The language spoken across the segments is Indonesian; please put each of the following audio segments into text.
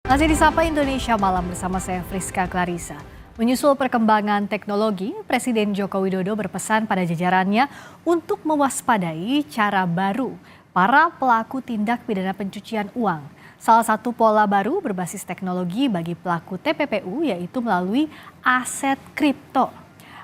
Masih di Sapa Indonesia Malam bersama saya Friska Clarissa. Menyusul perkembangan teknologi, Presiden Joko Widodo berpesan pada jajarannya untuk mewaspadai cara baru para pelaku tindak pidana pencucian uang. Salah satu pola baru berbasis teknologi bagi pelaku TPPU yaitu melalui aset kripto.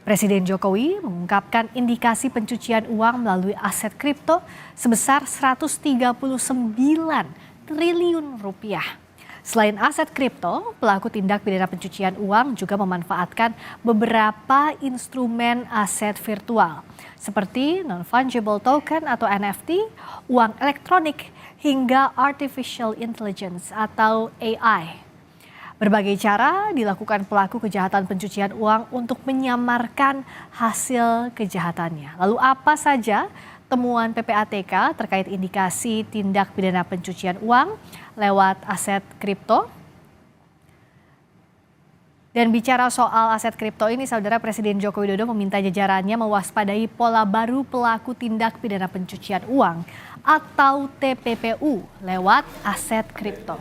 Presiden Jokowi mengungkapkan indikasi pencucian uang melalui aset kripto sebesar 139 triliun rupiah. Selain aset kripto, pelaku tindak pidana pencucian uang juga memanfaatkan beberapa instrumen aset virtual seperti non-fungible token atau NFT, uang elektronik, hingga artificial intelligence atau AI. Berbagai cara dilakukan pelaku kejahatan pencucian uang untuk menyamarkan hasil kejahatannya. Lalu apa saja temuan PPATK terkait indikasi tindak pidana pencucian uang lewat aset kripto? Dan bicara soal aset kripto ini, Saudara, Presiden Joko Widodo meminta jajarannya mewaspadai pola baru pelaku tindak pidana pencucian uang atau TPPU lewat aset kripto.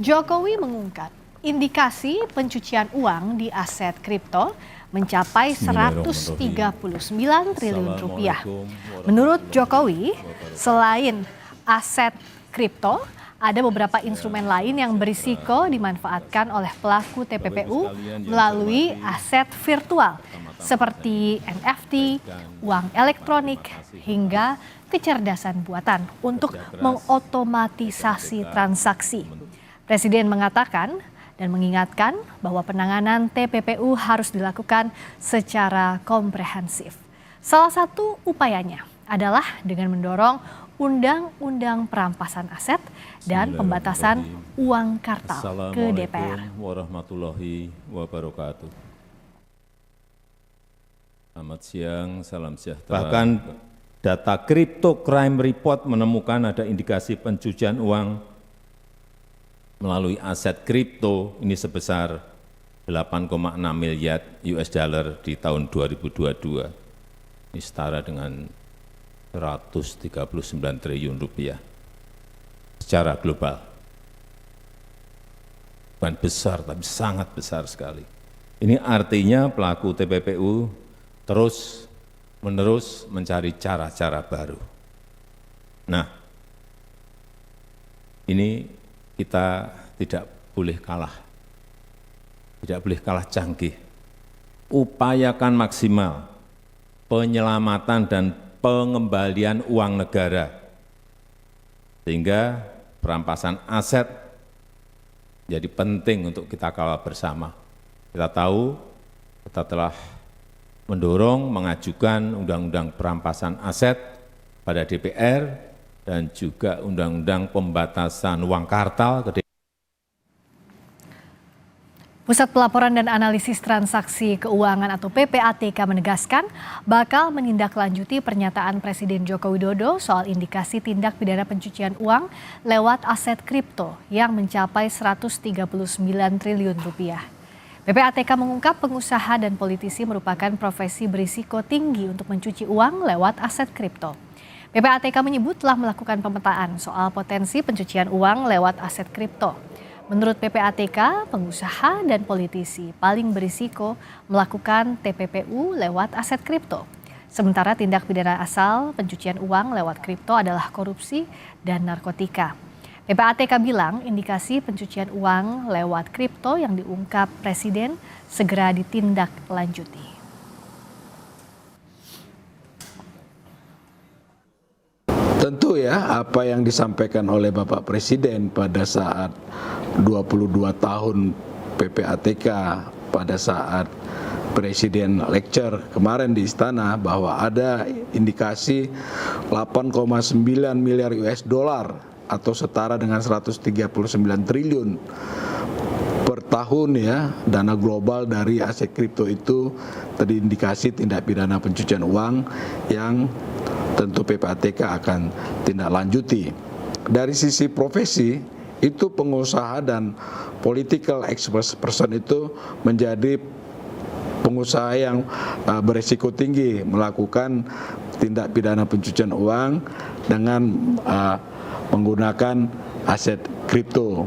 Jokowi mengungkap indikasi pencucian uang di aset kripto mencapai 139 triliun rupiah. Menurut Jokowi, selain aset kripto, ada beberapa instrumen lain yang berisiko dimanfaatkan oleh pelaku TPPU melalui aset virtual seperti NFT, uang elektronik, hingga kecerdasan buatan untuk mengotomatisasi transaksi. Presiden mengatakan dan mengingatkan bahwa penanganan TPPU harus dilakukan secara komprehensif. Salah satu upayanya adalah dengan mendorong Undang-Undang Perampasan Aset dan Pembatasan Uang Kartal ke DPR. Assalamualaikum warahmatullahi wabarakatuh. Selamat siang, salam sejahtera. Bahkan data Crypto Crime Report menemukan ada indikasi pencucian uang melalui aset kripto ini sebesar 8,6 miliar US dollar di tahun 2022. Ini setara dengan 139 triliun rupiah secara global. Bukan besar, tapi sangat besar sekali. Ini artinya pelaku TPPU terus-menerus mencari cara-cara baru. Nah, ini kita tidak boleh kalah canggih. Upayakan maksimal penyelamatan dan pengembalian uang negara, sehingga perampasan aset jadi penting untuk kita kawal bersama. Kita tahu kita telah mendorong mengajukan undang-undang perampasan aset pada DPR dan juga undang-undang pembatasan uang kartal ke DPR. Pusat Pelaporan dan Analisis Transaksi Keuangan atau PPATK menegaskan bakal menindaklanjuti pernyataan Presiden Joko Widodo soal indikasi tindak pidana pencucian uang lewat aset kripto yang mencapai 139 triliun rupiah. PPATK mengungkap pengusaha dan politisi merupakan profesi berisiko tinggi untuk mencuci uang lewat aset kripto. PPATK menyebut telah melakukan pemetaan soal potensi pencucian uang lewat aset kripto. Menurut PPATK, pengusaha dan politisi paling berisiko melakukan TPPU lewat aset kripto. Sementara tindak pidana asal pencucian uang lewat kripto adalah korupsi dan narkotika. PPATK bilang indikasi pencucian uang lewat kripto yang diungkap Presiden segera ditindaklanjuti. Tentu ya, apa yang disampaikan oleh Bapak Presiden pada saat 22 tahun PPATK, pada saat Presiden lecture kemarin di Istana bahwa ada indikasi 8,9 miliar US dollar atau setara dengan 139 triliun per tahun ya, dana global dari aset kripto itu terindikasi tindak pidana pencucian uang yang tentu PPATK akan tindak lanjuti. Dari sisi profesi, itu pengusaha dan political expert person itu menjadi pengusaha yang berisiko tinggi melakukan tindak pidana pencucian uang dengan menggunakan aset kripto.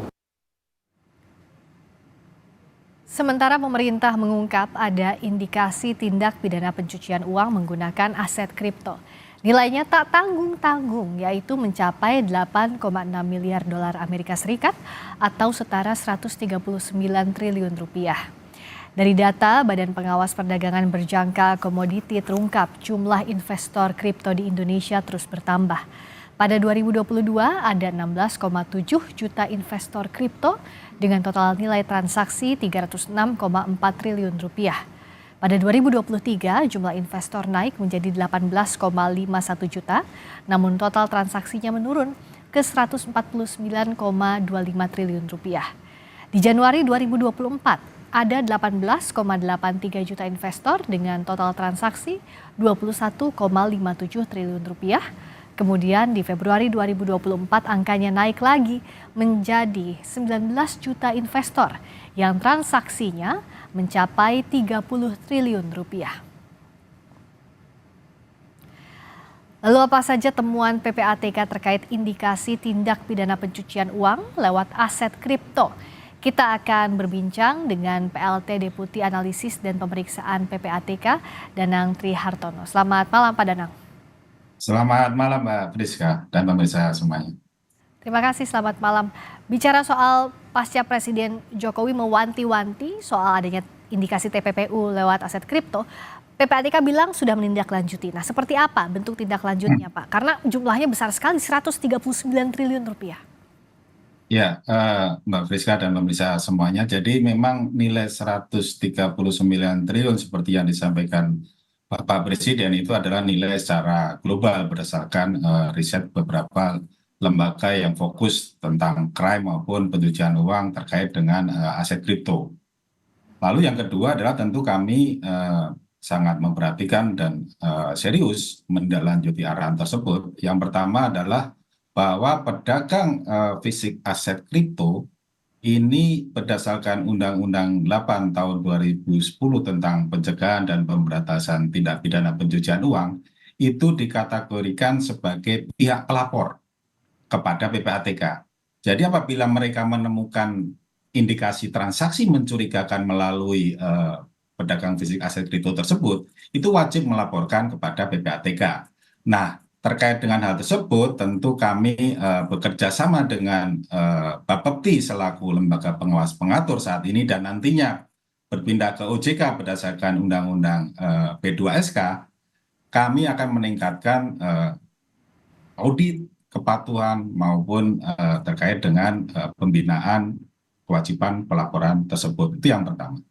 Sementara pemerintah mengungkap ada indikasi tindak pidana pencucian uang menggunakan aset kripto. Nilainya tak tanggung-tanggung, yaitu mencapai 8,6 miliar dolar Amerika Serikat atau setara 139 triliun rupiah. Dari data Badan Pengawas Perdagangan Berjangka Komoditi terungkap jumlah investor kripto di Indonesia terus bertambah. Pada 2022 ada 16,7 juta investor kripto dengan total nilai transaksi 306,4 triliun rupiah. Pada 2023 jumlah investor naik menjadi 18,51 juta, namun total transaksinya menurun ke 149,25 triliun rupiah. Di Januari 2024 ada 18,83 juta investor dengan total transaksi 21,57 triliun rupiah. Kemudian di Februari 2024 angkanya naik lagi menjadi 19 juta investor yang transaksinya mencapai 30 triliun rupiah. Lalu apa saja temuan PPATK terkait indikasi tindak pidana pencucian uang lewat aset kripto? Kita akan berbincang dengan PLT Deputi Analisis dan Pemeriksaan PPATK, Danang Trihartono. Selamat malam Pak Danang. Selamat malam Mbak Friska dan pemirsa semuanya. Terima kasih, selamat malam. Bicara soal pasca Presiden Jokowi mewanti-wanti soal adanya indikasi TPPU lewat aset kripto, PPATK bilang sudah menindaklanjuti. Nah, seperti apa bentuk tindak lanjutnya Pak? Karena jumlahnya besar sekali, 139 triliun rupiah. Ya, Mbak Friska dan pemirsa semuanya, jadi memang nilai 139 triliun seperti yang disampaikan Bapak Presiden itu adalah nilai secara global berdasarkan riset beberapa lembaga yang fokus tentang crime maupun pencucian uang terkait dengan aset kripto. Lalu yang kedua adalah tentu kami sangat memperhatikan dan serius menindaklanjuti arahan tersebut. Yang pertama adalah bahwa pedagang fisik aset kripto ini berdasarkan Undang-Undang 8 tahun 2010 tentang pencegahan dan pemberantasan tindak pidana pencucian uang itu dikategorikan sebagai pihak pelapor kepada PPATK. Jadi apabila mereka menemukan indikasi transaksi mencurigakan melalui pedagang fisik aset kripto tersebut, itu wajib melaporkan kepada PPATK. Nah, terkait dengan hal tersebut, tentu kami bekerja sama dengan Bapepti selaku lembaga pengawas pengatur saat ini dan nantinya berpindah ke OJK berdasarkan Undang-Undang P2SK, kami akan meningkatkan audit kepatuhan maupun terkait dengan pembinaan kewajiban pelaporan tersebut. Itu yang pertama.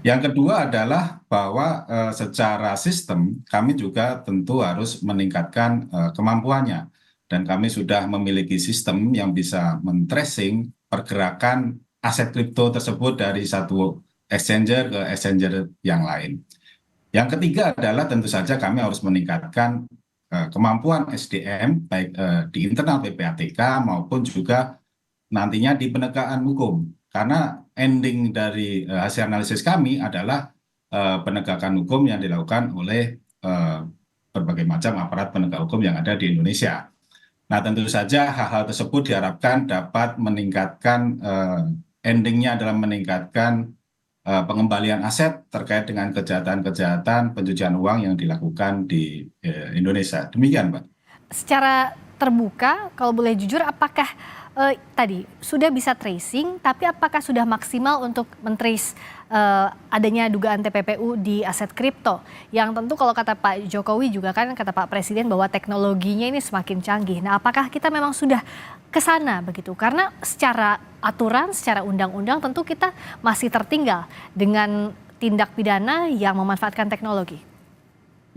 Yang kedua adalah bahwa secara sistem kami juga tentu harus meningkatkan kemampuannya. Dan kami sudah memiliki sistem yang bisa men-tracing pergerakan aset kripto tersebut dari satu exchanger ke exchanger yang lain. Yang ketiga adalah tentu saja kami harus meningkatkan kemampuan SDM baik di internal PPATK maupun juga nantinya di penegakan hukum. Karena ending dari hasil analisis kami adalah penegakan hukum yang dilakukan oleh berbagai macam aparat penegak hukum yang ada di Indonesia. Nah, tentu saja hal-hal tersebut diharapkan dapat meningkatkan endingnya adalah meningkatkan pengembalian aset terkait dengan kejahatan-kejahatan pencucian uang yang dilakukan di Indonesia. Demikian, Pak. Secara terbuka, kalau boleh jujur, apakah tadi sudah bisa tracing, tapi apakah sudah maksimal untuk men-trace adanya dugaan TPPU di aset kripto? Yang tentu kalau kata Pak Jokowi juga kan kata Pak Presiden bahwa teknologinya ini semakin canggih. Nah, apakah kita memang sudah ke sana begitu? Karena secara aturan, secara undang-undang tentu kita masih tertinggal dengan tindak pidana yang memanfaatkan teknologi.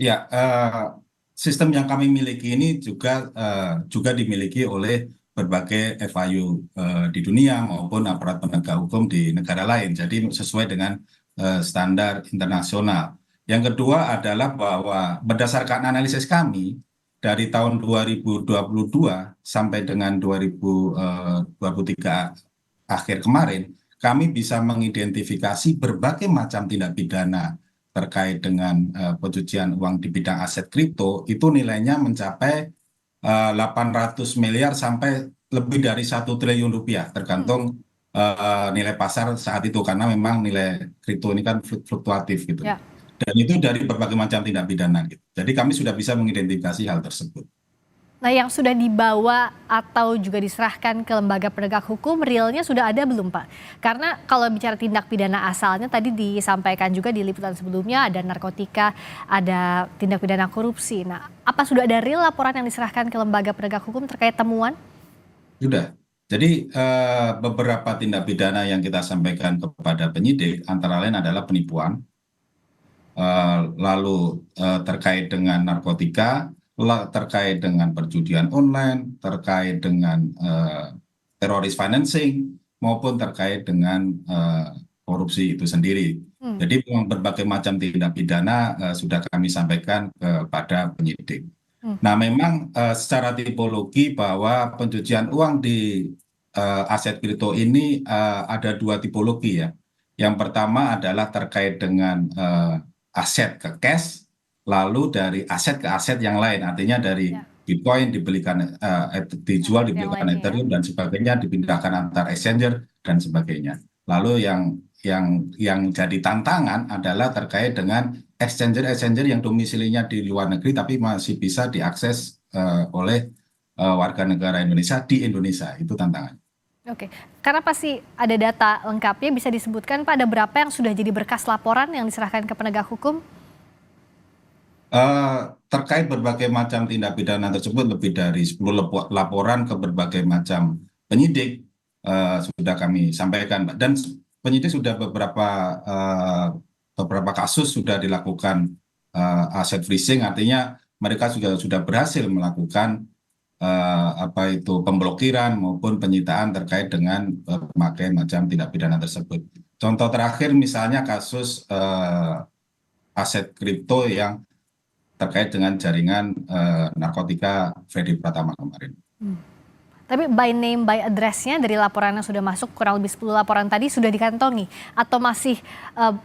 Ya, sistem yang kami miliki ini juga dimiliki oleh berbagai FIU di dunia maupun aparat penegak hukum di negara lain. Jadi sesuai dengan standar internasional. Yang kedua adalah bahwa berdasarkan analisis kami dari tahun 2022 sampai dengan 2023 akhir kemarin, kami bisa mengidentifikasi berbagai macam tindak pidana terkait dengan pencucian uang di bidang aset kripto, itu nilainya mencapai 800 miliar sampai lebih dari 1 triliun rupiah, tergantung nilai pasar saat itu karena memang nilai kripto ini kan fluktuatif gitu. Ya. Dan itu dari berbagai macam tindak pidana gitu. Jadi kami sudah bisa mengidentifikasi hal tersebut. Nah, yang sudah dibawa atau juga diserahkan ke lembaga penegak hukum realnya sudah ada belum, Pak? Karena kalau bicara tindak pidana asalnya tadi disampaikan juga di liputan sebelumnya ada narkotika, ada tindak pidana korupsi. Nah, apa sudah ada real laporan yang diserahkan ke lembaga penegak hukum terkait temuan? Sudah. Jadi beberapa tindak pidana yang kita sampaikan kepada penyidik antara lain adalah penipuan, lalu terkait dengan narkotika, terkait dengan perjudian online, terkait dengan teroris financing, maupun terkait dengan korupsi itu sendiri. Jadi memang berbagai macam tindak pidana sudah kami sampaikan kepada penyidik. Nah, memang secara tipologi bahwa pencucian uang di aset kripto ini ada dua tipologi ya. Yang pertama adalah terkait dengan aset ke cash, lalu dari aset ke aset yang lain, artinya dari Bitcoin dijual, dibelikan Ethereum dan sebagainya, dipindahkan antar exchanger dan sebagainya. Lalu yang jadi tantangan adalah terkait dengan exchanger yang domisilinya di luar negeri tapi masih bisa diakses oleh warga negara Indonesia di Indonesia, itu tantangan. Oke, karena pasti ada data lengkapnya, bisa disebutkan Pak ada berapa yang sudah jadi berkas laporan yang diserahkan ke penegak hukum? Terkait berbagai macam tindak pidana tersebut lebih dari 10 laporan ke berbagai macam penyidik sudah kami sampaikan, Mbak. Dan penyidik sudah beberapa kasus sudah dilakukan aset freezing, artinya mereka sudah berhasil melakukan pemblokiran maupun penyitaan terkait dengan berbagai macam tindak pidana tersebut. Contoh terakhir misalnya kasus aset kripto yang terkait dengan jaringan narkotika Freddy Pratama kemarin. Tapi by name, by address-nya dari laporan yang sudah masuk, kurang lebih 10 laporan tadi sudah dikantongi? Atau masih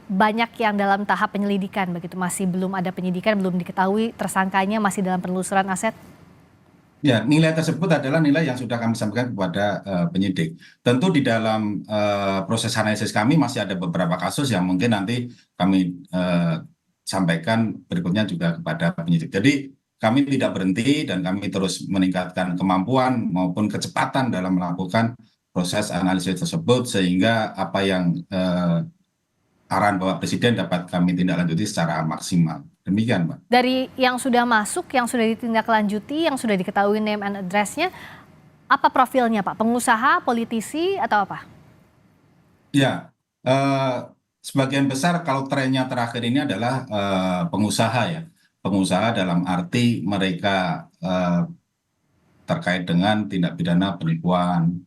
banyak yang dalam tahap penyelidikan begitu? Masih belum ada penyidikan, belum diketahui tersangkanya, masih dalam penelusuran aset? Ya, nilai tersebut adalah nilai yang sudah kami sampaikan kepada penyidik. Tentu di dalam proses analisis kami masih ada beberapa kasus yang mungkin nanti kami sampaikan berikutnya juga kepada penyidik. Jadi kami tidak berhenti dan kami terus meningkatkan kemampuan maupun kecepatan dalam melakukan proses analisis tersebut sehingga apa yang arahan Bapak Presiden dapat kami tindak lanjuti secara maksimal. Demikian, Pak. Dari yang sudah masuk, yang sudah ditindaklanjuti, yang sudah diketahui name and address-nya, apa profilnya Pak? Pengusaha, politisi, atau apa? Ya, sebagian besar kalau trennya terakhir ini adalah pengusaha ya. Pengusaha dalam arti mereka terkait dengan tindak pidana penipuan,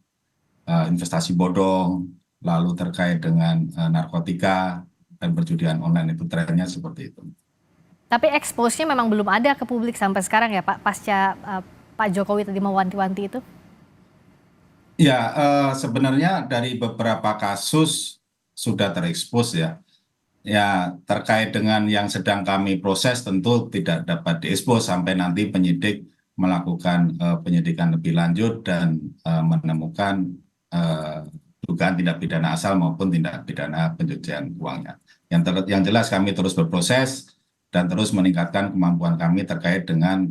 investasi bodong, lalu terkait dengan narkotika dan perjudian online, itu trennya seperti itu. Tapi expose-nya memang belum ada ke publik sampai sekarang ya Pak, pasca Pak Jokowi tadi mewanti-wanti itu? Ya, sebenarnya dari beberapa kasus sudah terekspos ya. Ya, terkait dengan yang sedang kami proses tentu tidak dapat diekspos sampai nanti penyidik melakukan penyidikan lebih lanjut dan menemukan dugaan tindak pidana asal maupun tindak pidana pencucian uangnya. Yang jelas kami terus berproses dan terus meningkatkan kemampuan kami terkait dengan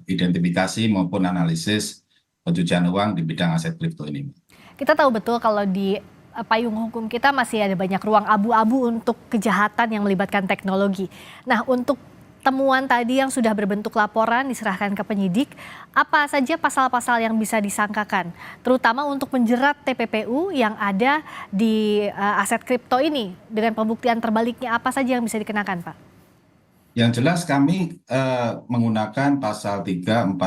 identifikasi maupun analisis pencucian uang di bidang aset kripto ini. Kita tahu betul kalau di payung hukum kita masih ada banyak ruang abu-abu untuk kejahatan yang melibatkan teknologi. Nah, untuk temuan tadi yang sudah berbentuk laporan diserahkan ke penyidik, apa saja pasal-pasal yang bisa disangkakan? Terutama untuk menjerat TPPU yang ada di aset kripto ini. Dengan pembuktian terbaliknya, apa saja yang bisa dikenakan, Pak? Yang jelas kami menggunakan pasal 345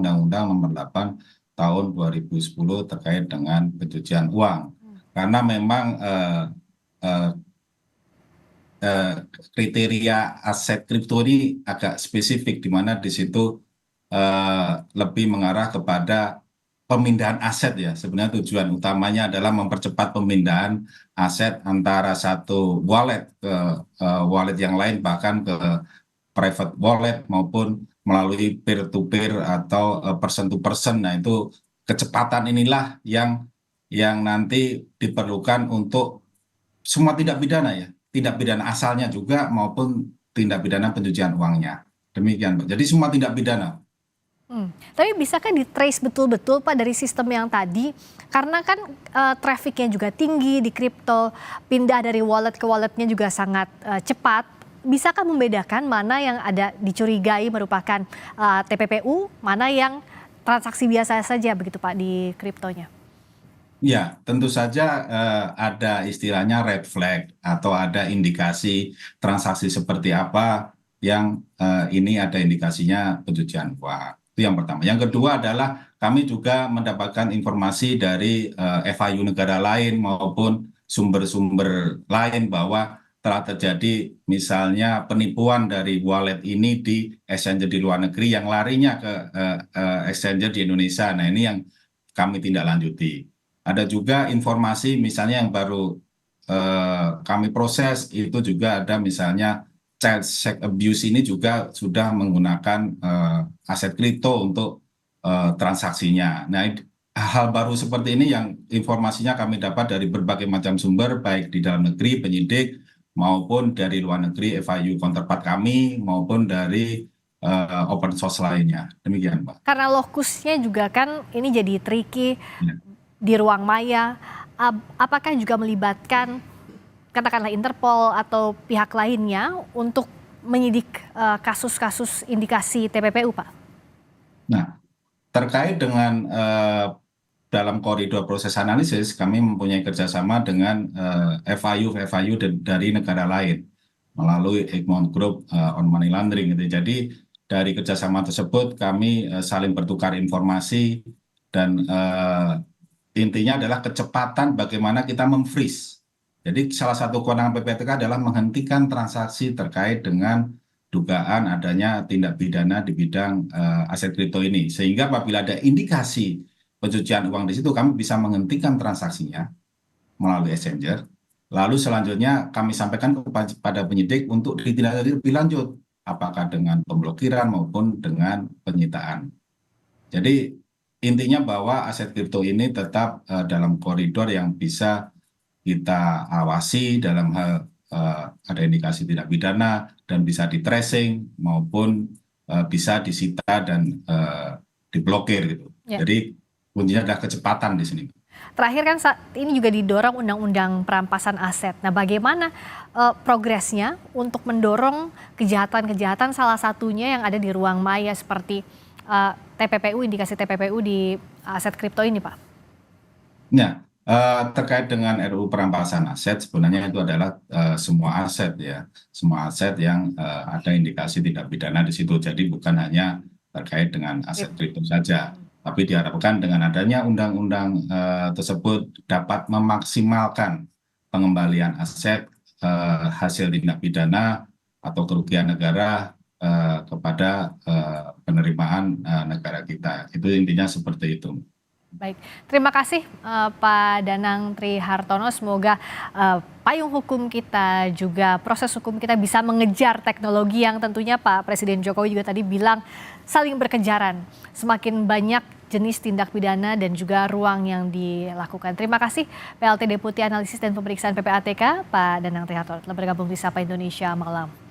Undang-Undang Nomor 8 Tahun 2010 terkait dengan pencucian uang. Karena memang kriteria aset kripto ini agak spesifik, di mana di situ lebih mengarah kepada pemindahan aset ya. Sebenarnya tujuan utamanya adalah mempercepat pemindahan aset antara satu wallet ke wallet yang lain, bahkan ke private wallet maupun melalui peer to peer atau person to person. Nah, itu kecepatan inilah yang yang nanti diperlukan untuk semua tindak pidana ya, tindak pidana asalnya juga maupun tindak pidana pencucian uangnya. Demikian, Pak. Jadi semua tindak pidana. Tapi bisakah di-trace betul-betul Pak dari sistem yang tadi? Karena kan trafficnya juga tinggi di kripto, pindah dari wallet ke walletnya juga sangat cepat. Bisakah membedakan mana yang ada dicurigai merupakan TPPU, mana yang transaksi biasa saja begitu Pak di kriptonya? Ya, tentu saja ada istilahnya red flag atau ada indikasi transaksi seperti apa yang ini ada indikasinya pencucian uang. Itu yang pertama. Yang kedua adalah kami juga mendapatkan informasi dari FIU negara lain maupun sumber-sumber lain bahwa telah terjadi misalnya penipuan dari wallet ini di exchanger di luar negeri yang larinya ke exchanger di Indonesia. Nah, ini yang kami tindak lanjuti. Ada juga informasi misalnya yang baru kami proses itu juga ada misalnya child sex abuse ini juga sudah menggunakan aset kripto untuk transaksinya. Nah, hal baru seperti ini yang informasinya kami dapat dari berbagai macam sumber, baik di dalam negeri, penyidik, maupun dari luar negeri, FIU counterpart kami, maupun dari open source lainnya. Demikian, Pak. Karena lokusnya juga kan ini jadi tricky Ya. di ruang maya, apakah juga melibatkan katakanlah Interpol atau pihak lainnya untuk menyidik kasus-kasus indikasi TPPU, Pak? Nah, terkait dengan dalam koridor proses analisis, kami mempunyai kerjasama dengan FIU dari negara lain melalui Egmont Group on Money Laundering. Gitu. Jadi dari kerjasama tersebut kami saling bertukar informasi dan intinya adalah kecepatan bagaimana kita memfreeze. Jadi salah satu kewenangan PPATK adalah menghentikan transaksi terkait dengan dugaan adanya tindak pidana di bidang aset kripto ini. Sehingga apabila ada indikasi pencucian uang di situ, kami bisa menghentikan transaksinya melalui exchanger. Lalu selanjutnya kami sampaikan kepada penyidik untuk ditindaklanjuti lebih lanjut, apakah dengan pemblokiran maupun dengan penyitaan. Jadi intinya bahwa aset kripto ini tetap dalam koridor yang bisa kita awasi dalam hal ada indikasi tindak pidana dan bisa di tracing maupun bisa disita dan diblokir gitu. Ya. Jadi kuncinya adalah kecepatan di sini. Terakhir kan saat ini juga didorong undang-undang perampasan aset. Nah, bagaimana progresnya untuk mendorong kejahatan-kejahatan salah satunya yang ada di ruang maya seperti TPPU, indikasi TPPU di aset kripto ini, Pak? Nah, terkait dengan RUU perampasan aset sebenarnya itu adalah semua aset ya, semua aset yang ada indikasi tindak pidana di situ. Jadi bukan hanya terkait dengan aset kripto saja, tapi diharapkan dengan adanya undang-undang tersebut dapat memaksimalkan pengembalian aset hasil tindak pidana atau kerugian negara kepada penerimaan negara kita. Itu intinya seperti itu. Baik, terima kasih Pak Danang Trihartono. Semoga payung hukum kita juga proses hukum kita bisa mengejar teknologi yang tentunya Pak Presiden Jokowi juga tadi bilang saling berkejaran. Semakin banyak jenis tindak pidana dan juga ruang yang dilakukan. Terima kasih PLT Deputi Analisis dan Pemeriksaan PPATK Pak Danang Trihartono telah bergabung di Sapa Indonesia Malam.